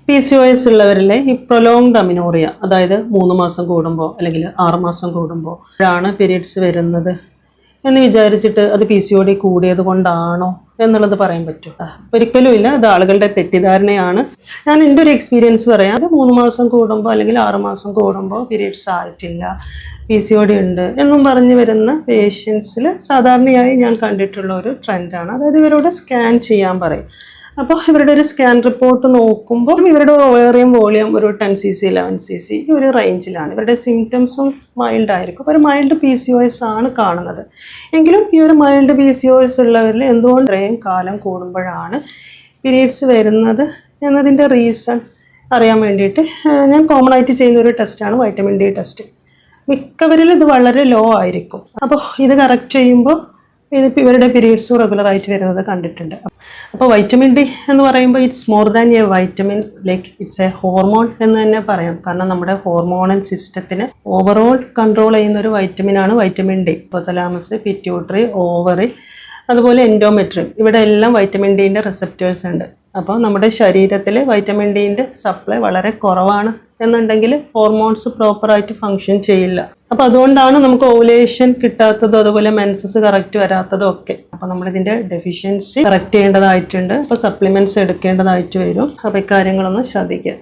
PCOS ഉള്ളവരിലെ ഈ prolonged amenorrhoea, അതായത് 3 മാസം കൂടുമ്പോൾ അല്ലെങ്കിൽ 6 മാസം കൂടുമ്പോൾ ആണ് പീരീഡ്സ് വരുന്നത് എന്ന് വിചാരിച്ചിട്ട് അത് PCOD കൂടിയത് കൊണ്ടാണോ എന്നുള്ളത് പറയാൻ പറ്റും? ഒരിക്കലും ഇല്ല. അത് ആളുകളുടെ തെറ്റിദ്ധാരണയാണ്. ഞാൻ എൻ്റെ ഒരു എക്സ്പീരിയൻസ് പറയാം. 3 മാസം കൂടുമ്പോൾ അല്ലെങ്കിൽ 6 മാസം കൂടുമ്പോൾ പീരീഡ്സ് ആയിട്ടില്ല, PCOD ഉണ്ട് എന്നും പറഞ്ഞു വരുന്ന പേഷ്യൻസിൽ സാധാരണയായി ഞാൻ കണ്ടിട്ടുള്ള ഒരു ട്രെൻഡാണ്. അതായത് ഇവരോട് സ്കാൻ ചെയ്യാൻ പറയും. അപ്പോൾ ഇവരുടെ ഒരു സ്കാൻ റിപ്പോർട്ട് നോക്കുമ്പോൾ ഇവരുടെ ഓവേറിയം വോളിയം ഒരു 10cc 11cc ഈ ഒരു റേഞ്ചിലാണ്. ഇവരുടെ സിംറ്റംസും മൈൽഡ് ആയിരിക്കും. ഒരു മൈൽഡ് PCOS ആണ് കാണുന്നത്. എങ്കിലും ഈ ഒരു മൈൽഡ് PCOS ഉള്ളവരിൽ എന്തുകൊണ്ട് ഇത്രയും കാലം കൂടുമ്പോഴാണ് പീരീഡ്സ് വരുന്നത് എന്നതിൻ്റെ റീസൺ അറിയാൻ വേണ്ടിയിട്ട് ഞാൻ കോമൺ ആയിട്ട് ചെയ്യുന്ന ഒരു ടെസ്റ്റാണ് വൈറ്റമിൻ D ടെസ്റ്റ്. മിക്കവരിൽ ഇത് വളരെ ലോ ആയിരിക്കും. അപ്പോൾ ഇത് കറക്റ്റ് ചെയ്യുമ്പോൾ ഇവരുടെ പീരീഡ്സും റെഗുലറായിട്ട് വരുന്നത് കണ്ടിട്ടുണ്ട്. അപ്പോൾ വൈറ്റമിൻ D എന്ന് പറയുമ്പോൾ it's more than A vitamin, like it's A hormone എന്ന് തന്നെ പറയാം. കാരണം നമ്മുടെ ഹോർമോണൽ സിസ്റ്റത്തിനെ ഓവറോൾ കൺട്രോൾ ചെയ്യുന്ന ഒരു വൈറ്റമിനാണ് vitamin D. Hypothalamus, pituitary, ovary, അതുപോലെ എൻഡോമെട്രിയം, ഇവിടെ എല്ലാം വൈറ്റമിൻ Dൻ്റെ റിസപ്റ്റേഴ്സ് ഉണ്ട്. അപ്പോൾ നമ്മുടെ ശരീരത്തിൽ വൈറ്റമിൻ Dൻ്റെ സപ്ലൈ വളരെ കുറവാണ് എന്നുണ്ടെങ്കിൽ ഹോർമോൺസ് പ്രോപ്പറായിട്ട് ഫങ്ഷൻ ചെയ്യില്ല. അപ്പോൾ അതുകൊണ്ടാണ് നമുക്ക് ഓവുലേഷൻ കിട്ടാത്തതും അതുപോലെ മെൻസസ് കറക്റ്റ് വരാത്തതും ഒക്കെ. അപ്പോൾ നമ്മളിതിൻ്റെ ഡെഫിഷ്യൻസി കറക്റ്റ് ചെയ്യേണ്ടതായിട്ടുണ്ട്. അപ്പോൾ സപ്ലിമെൻറ്റ്സ് എടുക്കേണ്ടതായിട്ട് വരും. അപ്പോൾ ഇക്കാര്യങ്ങളൊന്ന് ശ്രദ്ധിക്കുക.